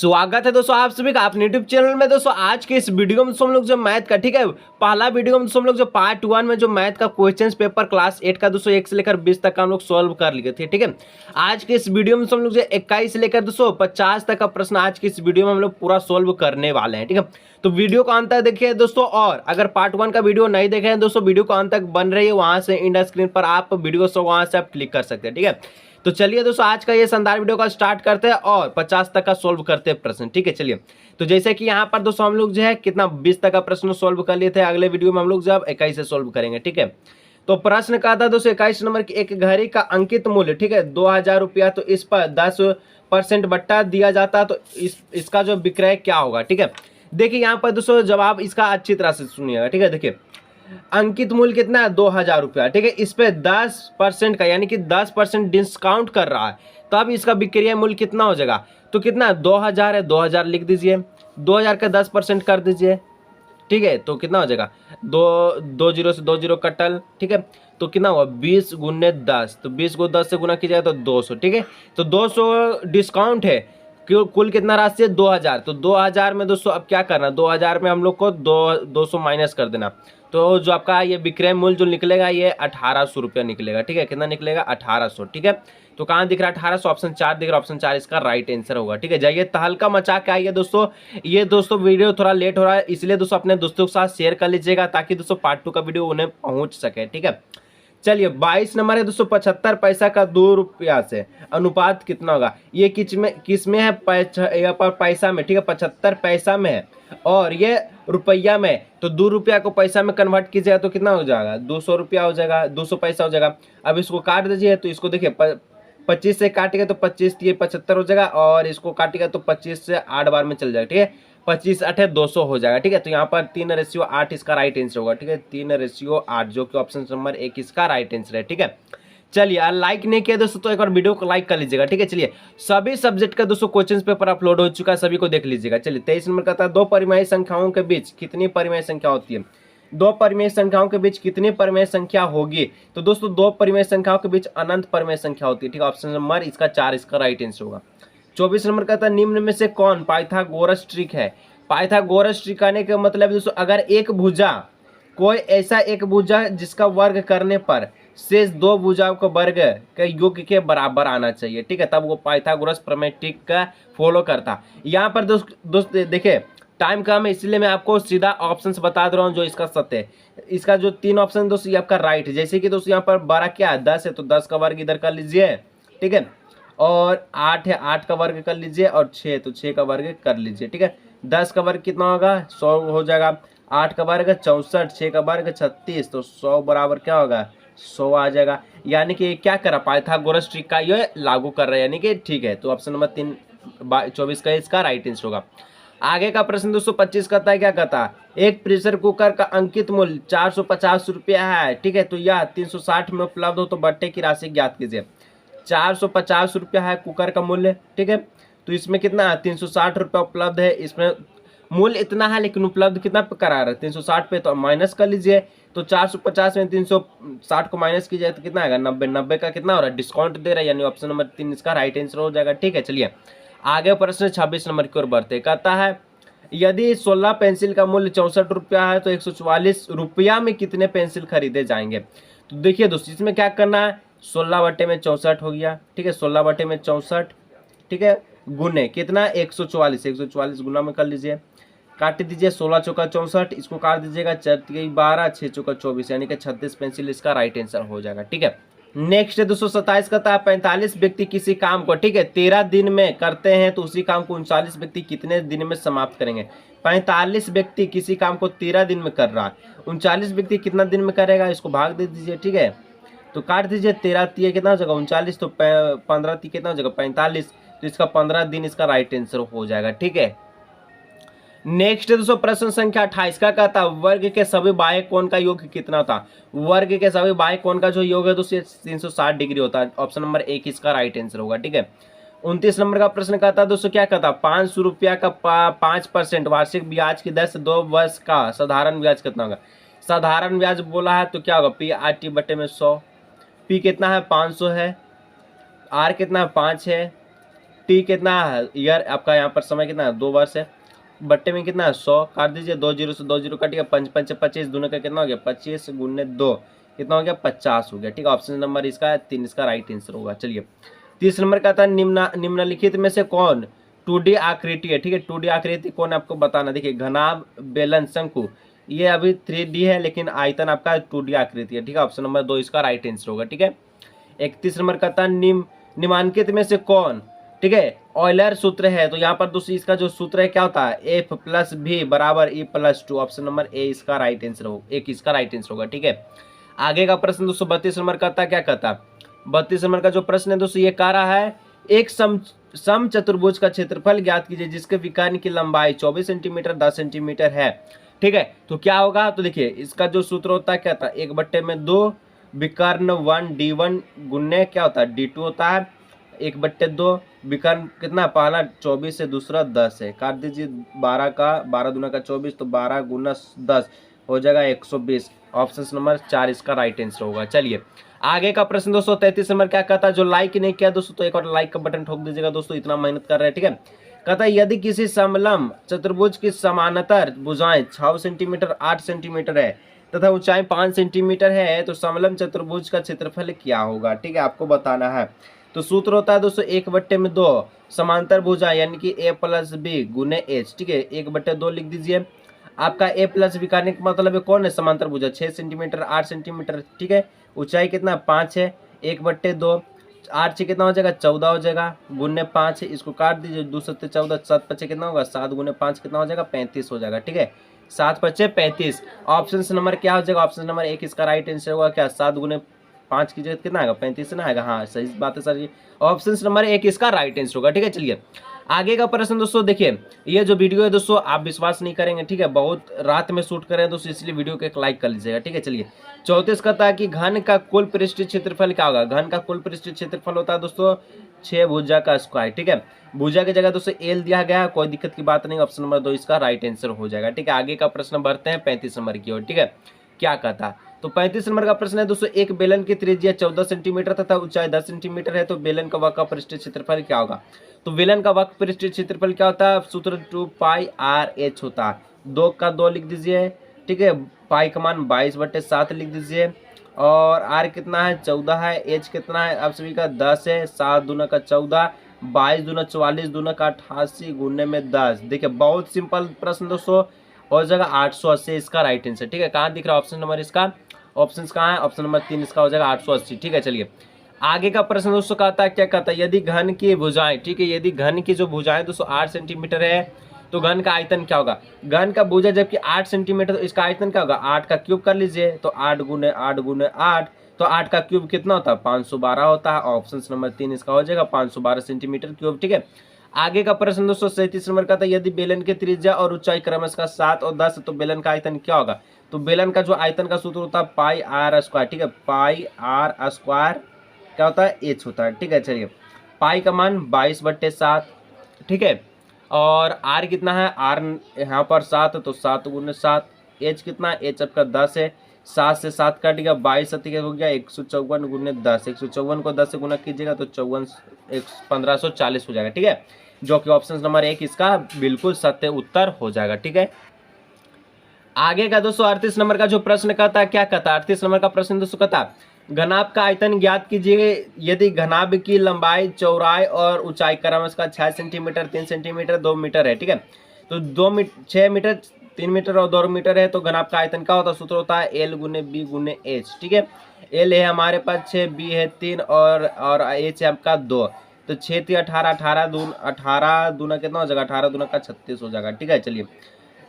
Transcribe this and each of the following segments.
स्वागत है दोस्तों आप सभी का अपने यूट्यूब चैनल में। दोस्तों आज के इस वीडियो में हम लोग जो मैथ का ठीक है पहला वीडियो में हम लोग जो पार्ट 1 में जो मैथ का क्वेश्चंस पेपर क्लास 8 का दोस्तों 1 से लेकर 20 तक का हम लोग सॉल्व कर लिए थे। ठीक है, आज के इस वीडियो में हम लोग जो 21 से लेकर दोस्तों 50 तक का प्रश्न आज के इस वीडियो में हम लोग पूरा सॉल्व करने वाले हैं। ठीक है, तो वीडियो को अंत तक देखिए दोस्तों, और अगर पार्ट 1 का वीडियो नहीं देखे हैं दोस्तों, वीडियो को अंत तक बन रही है, वहां से इंड स्क्रीन पर आप वीडियो से वहां से आप क्लिक कर सकते हैं। ठीक है, तो चलिए दोस्तों आज का ये शानदार वीडियो का स्टार्ट करते हैं और 50 तक का सॉल्व करते हैं प्रश्न। ठीक है, चलिए तो जैसे कि यहाँ पर दोस्तों हम लोग जो है कितना 20 तक का प्रश्न सॉल्व कर लिए थे। अगले वीडियो में हम लोग जब 21 से सॉल्व करेंगे। ठीक है, तो प्रश्न कहा था दोस्तों 21 नंबर की, एक घड़ी का अंकित मूल्य ठीक है 2000 रुपया, तो इस पर 10% बट्टा दिया जाता तो इसका जो विक्रय क्या होगा। ठीक है, देखिए यहाँ पर दोस्तों जवाब इसका अच्छी तरह से सुनिएगा। ठीक है, देखिए अंकित मूल्य कितना है 2000 रुपया। ठीक है, इस पे 10% का यानी कि 10% डिस्काउंट कर रहा है, तो अब इसका विक्रय मूल्य कितना हो जाएगा, तो कितना 2000 है, 2000 लिख दीजिए, 2000 का 10% कर दीजिए। ठीक है, तो कितना हो जाएगा, दो जीरो से 2 जीरो कटल। ठीक है, तो कितना हुआ 20 गुने 10, तो 20 को 10 से गुना कीजिएगा तो 200। ठीक है, तो 200 डिस्काउंट है, कुल कितना राशि है 2000, तो 2000 में दोस्तों अब क्या करना, 2000 में हम लोग को 200 माइनस कर देना, तो जो आपका ये विक्रय मूल्य जो निकलेगा ये 1800 रुपया निकलेगा। ठीक है, कितना निकलेगा 1800। ठीक है, तो कहाँ दिख रहा है 1800, ऑप्शन 4 दिख रहा है, ऑप्शन 4 इसका राइट आंसर होगा। ठीक है, जाइए तहलका मचा के आइए दोस्तों। ये दोस्तों वीडियो थोड़ा लेट हो रहा है, इसलिए दोस्तों अपने दोस्तों के साथ शेयर कर लीजिएगा ताकि दोस्तों पार्ट 2 का वीडियो उन्हें पहुंच सके। ठीक है, चलिए 22 नंबर है दोस्तों, 75 पैसा का 2 रुपया से अनुपात कितना होगा। ये किस में है, यहाँ पर पैसा में। ठीक है, 75 पैसा में है और ये रुपया में, तो 2 रुपया को पैसा में कन्वर्ट कीजिएगा तो कितना हो जाएगा 200 रुपया हो जाएगा, 200 पैसा हो जाएगा। अब इसको काट दीजिए, तो इसको देखिए 25 से काटेगा तो 25 ये 75 हो जाएगा, और इसको काटेगा तो 25 से 8 बार में चल जाएगा। ठीक है, 25 8 200 हो जाएगा। ठीक है, तो यहाँ पर 3:8 इसका राइट आंसर होगा। ठीक है, 3:8 जो कि ऑप्शन नंबर 1 इसका राइट आंसर है। ठीक है, चलिए यार लाइक नहीं किया दोस्तों तो एक बार वीडियो को लाइक कर लीजिएगा। ठीक है, चलिए सभी सब्जेक्ट का दोस्तों क्वेश्चन पेपर अपलोड हो चुका है, सभी को देख लीजिएगा। चलिए 23 नंबर का था, दो परिमेय संख्याओं के बीच कितनी परिमेय संख्या होती है। दो परिमेय संख्याओं के बीच कितनी परिमेय संख्या होगी, तो दोस्तों दो परिमेय संख्याओं के बीच अनंत परिमेय संख्या होती है। ठीक है, ऑप्शन नंबर इसका 4 इसका राइट आंसर होगा। 24 नंबर का था, निम्न में से कौन पाइथागोरस ट्रिक है। पाइथागोरस ट्रिक आने का मतलब दोस्तों, अगर एक भुजा, कोई ऐसा एक भुजा जिसका वर्ग करने पर शेष दो भुजाओं का वर्ग के योग के बराबर आना चाहिए। ठीक है, तब वो पाइथागोरस प्रमेय ट्रिक का फॉलो करता। यहाँ पर दोस्त देखिए टाइम कम है, इसलिए मैं आपको सीधा ऑप्शंस बता दे रहा हूँ जो इसका सत्य है। इसका जो 3 ऑप्शन दोस्तों ये आपका राइट है। जैसे कि दोस्तों यहाँ पर 12 क्या है 10 है, तो 10 का वर्ग इधर कर लीजिए। ठीक है, और 8 है 8 का वर्ग कर लीजिए, और 6 तो 6 का वर्ग कर लीजिए। ठीक है, 10 का वर्ग कितना होगा 100 हो जाएगा, 8 का वर्ग 64, 6 का वर्ग 36, तो 100 बराबर क्या होगा 100 आ जाएगा। यानी कि क्या करा पाइथागोरस ट्रिक का ये लागू कर रहा है, यानी कि ठीक है, तो ऑप्शन नंबर 3 24 का इसका राइट आंसर होगा। आगे का प्रश्न दोस्तों 25 कहता है, क्या कहता है, एक प्रेशर कुकर का अंकित मूल्य 450 रुपया है। ठीक है, तो यह 360 में उपलब्ध हो तो बट्टे की राशि ज्ञात कीजिए। 450 रुपया है कुकर का मूल्य। ठीक है, तो इसमें कितना है 360 रुपया उपलब्ध है, इसमें मूल्य इतना है लेकिन उपलब्ध कितना पे करा रहा है 360 पे, तो माइनस कर लीजिए। तो 450 में 360 को माइनस कीजिए तो कितना आएगा 90, 90 का कितना हो रहा है डिस्काउंट दे रहा है, यानी ऑप्शन नंबर 3 इसका राइट आंसर हो जाएगा। ठीक है, चलिए आगे प्रश्न 26 नंबर की ओर बढ़ते। कहता है यदि 16 पेंसिल का मूल्य 64 रुपया है तो 144 रुपया में कितने पेंसिल खरीदे जाएंगे। तो देखिए दोस्तों इसमें क्या करना है, 16 बटे में 64 हो गया। ठीक है, 16 बटे में 64, ठीक है, गुने कितना 144, 144 गुना में कर लीजिए, काट दीजिए। 16 चौका 64, इसको काट दीजिएगा 4 12, 6 चौका 24, यानी कि 36 पेंसिल इसका राइट आंसर हो जाएगा। ठीक है, नेक्स्ट है 227 का था, 45 व्यक्ति किसी काम को ठीक है 13 दिन में करते हैं तो उसी काम को 39 व्यक्ति कितने दिन में समाप्त करेंगे। 45 व्यक्ति किसी काम को 13 दिन में कर रहा है, 39 व्यक्ति कितना दिन में करेगा, इसको भाग दे दीजिए। ठीक है, तो काट दीजिए, 13 तीय कितना हो जाएगा 39, तो 15 तीय कितना हो जाएगा 45, तो इसका 15 दिन इसका राइट आंसर हो जाएगा। ठीक है, नेक्स्ट दोस्तों प्रश्न संख्या 28 का कहता वर्ग के सभी बाह्य कोण का योग कितना होता। वर्ग के सभी बाह्य कोण का जो योग है दोस्तों 360 डिग्री होता है, ऑप्शन नंबर 1 इसका राइट आंसर होगा। ठीक है, 29 नंबर का प्रश्न कहता है दोस्तों क्या कहता 500 रुपया का 5% वार्षिक ब्याज की दर से 2 वर्ष का साधारण ब्याज कितना होगा। साधारण ब्याज बोला है तो क्या होगा PRT बटे में 100, P कितना है 500 है, R कितना है 5 है, टी कितना है, ईयर आपका यहाँ पर समय कितना है 2 वर्ष है, बट्टे में कितना है 100, काट दीजिए 2 जीरो से 2 जीरो कट गया, 5 5 25, दोनों का कितना हो गया 25 गुने 2 कितना हो गया 50 हो गया। ठीक है, ऑप्शन नंबर इसका है 3, इसका राइट आंसर होगा। चलिए 30 नंबर का था निम्नलिखित में से कौन 2D आकृति है। ठीक है, 2D आकृति कौन आपको बताना। देखिए घनाभ, बेलन, शंकु, ये अभी 3D है लेकिन आयतन आपका 2D आकृति है। ठीक है, ऑप्शन नंबर 2 इसका राइट आंसर होगा। ठीक है, 31 नंबर का था निम्नलिखित में से कौन, ठीक है, ऑयलर सूत्र है। तो यहाँ पर दोस्तों इसका जो सूत्र है क्या होता है, F + V = E + 2। Option number A इसका राइट आंसर होगा, एक इसका राइट आंसर होगा। ठीक है, आगे का प्रश्न दोस्तों 32 नंबर का था, क्या कहता 32 नंबर का जो प्रश्न है दोस्तों ये कह रहा है एक सम चतुर्भुज का क्षेत्रफल ज्ञात कीजिए जिसके विकर्ण की लंबाई 24 सेंटीमीटर 10 सेंटीमीटर है। ठीक है, तो क्या होगा, तो देखिए इसका जो सूत्र होता है क्या था, 1/2 विकर्ण 1D1 गुने क्या होता है D2 होता है, 1/2 विकर्ण कितना, पहला 24 है दूसरा 10 है, काट दीजिए 12 का 12 दूना का 24 तो 12 गुना 10 हो जाएगा 120। ऑप्शन नंबर 4 इसका राइट आंसर होगा। चलिए आगे का प्रश्न दोस्तों 33 नंबर क्या कहता है, जो लाइक नहीं किया दोस्तों तो एक और लाइक का बटन ठोक दीजिएगा दोस्तों, इतना मेहनत कर रहे हैं। ठीक है, कहता है यदि किसी समलंब चतुर्भुज की समानांतर भुजाएं 6 सेंटीमीटर 8 सेंटीमीटर है तथा ऊंचाई 5 सेंटीमीटर है तो समलंब चतुर्भुज का क्षेत्रफल क्या होगा। ठीक है, आपको बताना है। तो सूत्र होता है दोस्तों 1/2 समांतर भुजा यानी कि A + B गुने H। ठीक है, 1/2 लिख दीजिए। आपका A + B करने का मतलब है कौन है, समांतर भुजा 6 सेंटीमीटर 8 सेंटीमीटर। ठीक है, ऊंचाई कितना 5 है, 1/2 8 से कितना हो जाएगा 14 हो जाएगा, गुने 5 है, इसको काट दीजिए 2 7 14 7 5 कितना होगा 7 गुने 5 कितना हो जाएगा 35 हो जाएगा। ठीक है, 7 5 35। ऑप्शन नंबर क्या हो जाएगा, ऑप्शन नंबर 1 इसका राइट आंसर होगा। क्या 7 गुने 5 की जगह कितना आएगा 35 ना आएगा, हाँ सही बात है सर जी, ऑप्शन नंबर 1 इसका राइट आंसर होगा। ठीक है, चलिए आगे का प्रश्न दोस्तों देखिए, ये जो वीडियो है दोस्तों आप विश्वास नहीं करेंगे। ठीक है, बहुत रात में शूट कर रहे हैं दोस्तों, इसलिए वीडियो को एक लाइक कर लीजिएगा। ठीक है, चलिए 34 कहता है कि घन का कुल पृष्ठीय क्षेत्रफल क्या होगा। घन का कुल पृष्ठीय क्षेत्रफल होता है दोस्तों 6 भुजा का स्क्वायर। ठीक है, भुजा की जगह दोस्तों एल दिया गया है, कोई दिक्कत की बात नहीं, ऑप्शन नंबर 2 इसका राइट आंसर हो जाएगा। ठीक है, आगे का प्रश्न बढ़ते हैं 35 नंबर की ओर। ठीक है, क्या कहता है, तो 35 नंबर का प्रश्न है दोस्तों, एक बेलन की त्रिज्या 14 सेंटीमीटर तथा ऊंचाई 10 सेंटीमीटर है तो बेलन का वक्र पृष्ठीय क्षेत्रफल क्या होगा। तो बेलन का वक्र पृष्ठीय क्षेत्रफल क्या होता है, सूत्र 2πr/h होता है, 2 का 2 लिख दीजिए। ठीक है, पाई का मान 22/7 लिख दीजिए, और आर कितना है 14 है, एच कितना है आप सभी का 10 है, 7 दूना का 14, 22 दूना 44 दूना का 88 गुने में 10। देखिए बहुत सिंपल प्रश्न दोस्तों, हो जाएगा 880 इसका राइट आंसर। ठीक है, कहाँ दिख रहा है ऑप्शन नंबर इसका, ऑप्शन कहाँ है, ऑप्शन नंबर 3 इसका हो जाएगा 880। ठीक है, चलिए आगे का प्रश्न दोस्तों कहता है, क्या कहता है, यदि घन की भुजाएं, ठीक है, यदि घन की जो भुजाएं दोस्तों 8 सेंटीमीटर है तो घन का आयतन क्या होगा। घन का भुजा जबकि 8 सेंटीमीटर तो इसका आयतन क्या होगा, 8 का क्यूब कर लीजिए, तो 8 गुने 8 गुने 8, तो 8 का क्यूब कितना होता है 512 होता है। ऑप्शन नंबर 3 इसका हो जाएगा 512 सेंटीमीटर क्यूब। ठीक है, आगे का प्रश्न दोस्तों 37 नंबर का था, यदि बेलन की त्रिज्या और ऊंचाई क्रमशः 7 और 10 तो बेलन का आयतन क्या होगा। तो बेलन का जो आयतन का सूत्र होता है πr²। ठीक है, πr² क्या होता है h होता है। ठीक है, चलिए पाई का मान 22/7। ठीक है, और r कितना है, r यहाँ पर 7 है तो 7 गुने 7, h कितना है, h आपका 10 है, 7 से 7 काट गया 22 हो गया 154 गुने 10, 154 को 10 से गुना कीजिएगा तो 1540 हो जाएगा। ठीक है, जो कि ऑप्शन नंबर 1 इसका बिल्कुल सत्य उत्तर हो जाएगा। ठीक है, आगे का दोस्तों 38 नंबर का जो प्रश्न कहता है, क्या कहता है 38 नंबर का प्रश्न दोस्तों कहता है, घनाभ का आयतन ज्ञात कीजिए यदि घनाभ की लंबाई चौड़ाई और ऊंचाई क्रमशः 6 सेंटीमीटर 3 सेंटीमीटर 2 मीटर है। ठीक है, तो 6 मीटर 3 मीटर और 2 मीटर है तो घनाभ का आयतन क्या होता है, सूत्र होता है एल गुने बी गुने एच। ठीक है, एल है हमारे पास 6, बी है 3 और एच है आपका 2, तो 6 3 18, 18 दूना कितना हो जाएगा 18 दूना का 36 हो जाएगा। ठीक है, चलिए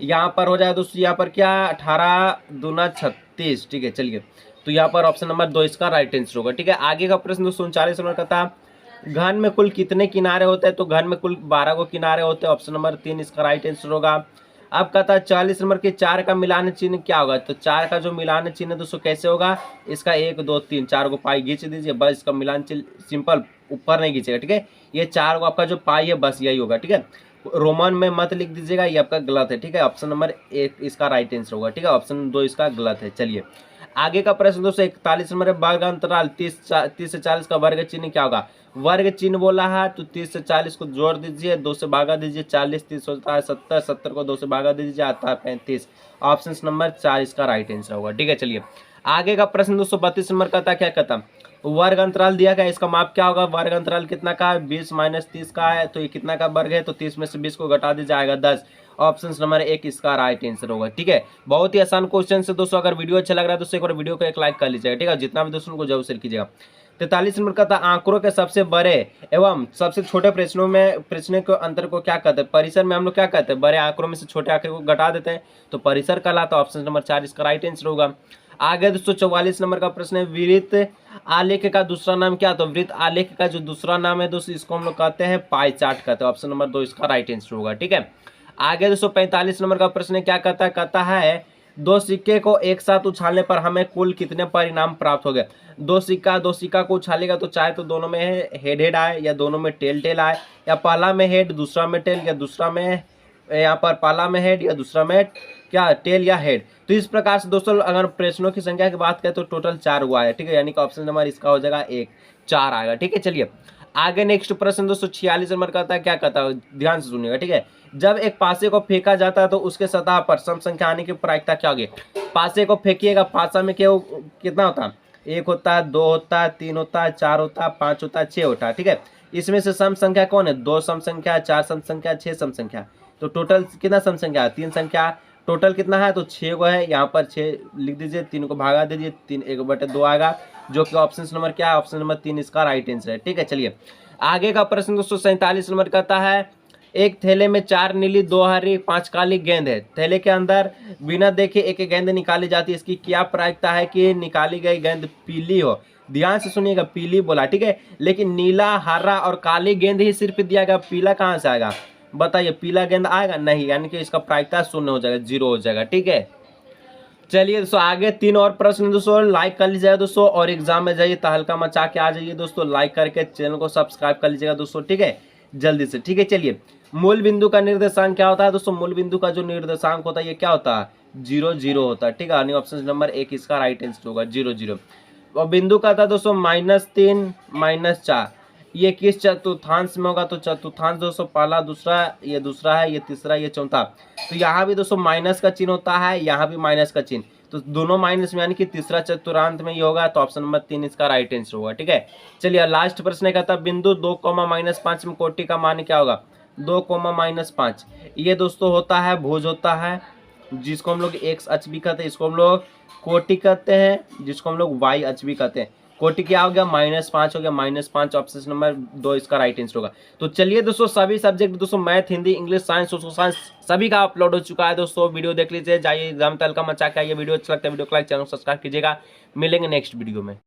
यहाँ पर हो जाएगा दोस्तों, यहाँ पर क्या 18 दूना 36। ठीक है, चलिए तो यहाँ पर ऑप्शन नंबर 2 इसका राइट आंसर होगा। ठीक है, आगे का प्रश्न दोस्तों 39 नंबर का था, घन में कुल कितने किनारे होते हैं। तो घन में कुल 12 को किनारे होते हैं, ऑप्शन नंबर 3 इसका राइट आंसर होगा। अब कहता है 40 नंबर के 4 का मिलान चिन्ह क्या होगा। तो 4 का जो मिलान चिन्ह दोस्तों कैसे होगा, इसका 1 2 3 4 को पाई खींच दीजिए, बस इसका मिलान चिन्ह सिंपल, ऊपर नहीं खींचेगा। ठीक है, ये 4 को आपका जो पाई है बस यही होगा। ठीक है, रोमन में मत लिख दीजिएगा, ये आपका गलत है। ठीक है, ऑप्शन नंबर 1 इसका राइट आंसर होगा। ठीक है, ऑप्शन 2 इसका गलत है। चलिए आगे का प्रश्न दोस्तों 41 नंबर है, वर्ग अंतराल 30 से 40 का वर्ग चिन्ह क्या होगा। वर्ग चिन्ह बोला है तो 30 से 40 को जोड़ दीजिए, 2 से भागा दीजिए, 40 30 होता है 70, 70 को 2 से भागा दीजिए, आता है 35। ऑप्शन नंबर 4 इसका राइट आंसर होगा। ठीक है, चलिए आगे का प्रश्न दोस्तों 32 नंबर का था, क्या कहता वर्ग अंतराल दिया गया, इसका माप क्या होगा। वर्ग अंतराल कितना का है, 20 माइनस 30 का है, तो ये कितना का वर्ग है, तो 30 में से 20 को घटा दी जाएगा 10। ऑप्शन नंबर 1 इसका राइट आंसर होगा। ठीक है, बहुत ही आसान क्वेश्चन है दोस्तों। अगर वीडियो अच्छा लग रहा है दोस्तों एक बार वीडियो को एक लाइक कर लीजिएगा। ठीक है, जितना भी दोस्तों को जरूर शेयर कीजिएगा। 43 नंबर का था, आंकड़ों के सबसे बड़े एवं सबसे छोटे प्रश्नों के अंतर को क्या कहते हैं। परिसर में हम लोग क्या कहते हैं, बड़े आंकड़ों में से छोटे आंकड़े को घटा देते हैं, तो परिसर कहलाता है। ऑप्शन नंबर 4 इसका राइट आंसर होगा। आगे दोस्तों 44 नंबर का प्रश्न है, वृत्त आलेख का दूसरा नाम क्या। तो वृत्त आलेख का जो दूसरा नाम है दोस्तों इसको हम लोग कहते हैं पाई चार्ट कहते हैं। ऑप्शन नंबर 2 इसका राइट आंसर होगा। ठीक है, आगे दोस्तों 45 नंबर का प्रश्न है, क्या कहता है दो सिक्के को एक साथ उछालने पर हमें कुल कितने परिणाम प्राप्त हो गए। दो सिक्का को उछालेगा तो चाहे तो दोनों में हेड आए या दोनों में टेल आए, या पहला में हेड दूसरा में टेल, या दूसरा में यहाँ पर पहला में हेड या दूसरा में क्या टेल या हेड। तो इस प्रकार से दोस्तों अगर प्रश्नों की संख्या की बात करें तो टोटल 4 हुआ है। ठीक है, यानी कि ऑप्शन नंबर इसका हो जाएगा 1, 4 आएगा। ठीक है, चलिए आगे नेक्स्ट प्रश्न दोस्तों 46 नंबर का था, क्या कहता है ध्यान से सुनिएगा। ठीक है, जब एक पासे को फेंका जाता है तो उसके सतह पर सम संख्या आने की प्रायिकता क्या होगी। पासे को फेंकिएगा, पासा में क्या कितना होता है, 1 होता है, 2 होता है, 3 होता है, 4 होता है, 5 होता है, 6 होता है। ठीक है, इसमें से सम संख्या कौन है, 2 सम संख्या, 4 सम संख्या, 6 सम संख्या। तो टोटल कितना सम संख्या है, 3 संख्या। टोटल कितना है, तो 6 को है, यहाँ पर 6 लिख दीजिए, 3 को भागा दीजिए, 3 1/2 आएगा, जो कि ऑप्शन नंबर क्या है, ऑप्शन नंबर 3 इसका राइट आंसर है। ठीक है, चलिए आगे का प्रश्न दोस्तों 47 नंबर कहता है, एक थैले में 4 नीली 2 हरी 5 काली गेंद है। थैले के अंदर बिना देखे एक गेंद निकाली जाती है, इसकी क्या प्रायिकता है कि निकाली गई गेंद पीली हो। ध्यान से सुनिएगा, पीली बोला। ठीक है, लेकिन नीला हरा और काली गेंद ही सिर्फ दिया गया, पीला कहाँ से आएगा बताइए, पीला गेंद आएगा नहीं, यानी कि इसका प्रायिकता 0 हो जाएगा, 0 हो जाएगा। ठीक है, चलिए दोस्तों आगे 3 और प्रश्न दोस्तों लाइक कर लीजिएगा दोस्तों, और एग्जाम में जाइए तहलका मचा के आ जाइए दोस्तों, लाइक करके चैनल को सब्सक्राइब कर लीजिएगा दोस्तों। ठीक है, जल्दी से। ठीक है, चलिए मूल बिंदु का निर्देशांक क्या होता है दोस्तों। मूल बिंदु का जो निर्देशांक होता है ये क्या होता है, 0 0 होता है। ठीक है, यानी ऑप्शन नंबर 1 इसका राइट आंसर होगा, 0 0। और बिंदु का था दोस्तों -3 -4, ये किस चतुर्थांश में होगा। तो चतुर्थांश दोस्तों पहला दूसरा, ये दूसरा है, ये तीसरा, ये चौथा। तो यहाँ भी दोस्तों माइनस का चिन्ह होता है, यहाँ भी माइनस का चिन्ह, तो दोनों माइनस में, यानी कि तीसरा चतुर्थांश में ये होगा, तो ऑप्शन नंबर 3 इसका राइट आंसर होगा। ठीक है, चलिए लास्ट प्रश्न कहता है, बिंदु 2, -5 में कोटि का मान क्या होगा। 2, -5 ये दोस्तों होता है भुज होता है, जिसको हम लोग एक्स अक्ष भी कहते हैं, इसको हम लोग कोटि कहते हैं, जिसको हम लोग वाई अक्ष भी कहते हैं। कोटि क्या हो गया, -5 हो गया, -5 ऑप्शन नंबर 2 इसका राइट आंसर होगा। तो चलिए दोस्तों सभी सब्जेक्ट दोस्तों math, Hindi, English, science, social science सभी का अपलोड हो चुका है दोस्तों। वीडियो देख लीजिए, जाइए एग्जाम तहलका मचा के आइए। वीडियो अच्छा लगता है वीडियो को लाइक, चैनल सब्सक्राइब कीजिएगा। मिलेंगे नेक्स्ट वीडियो में।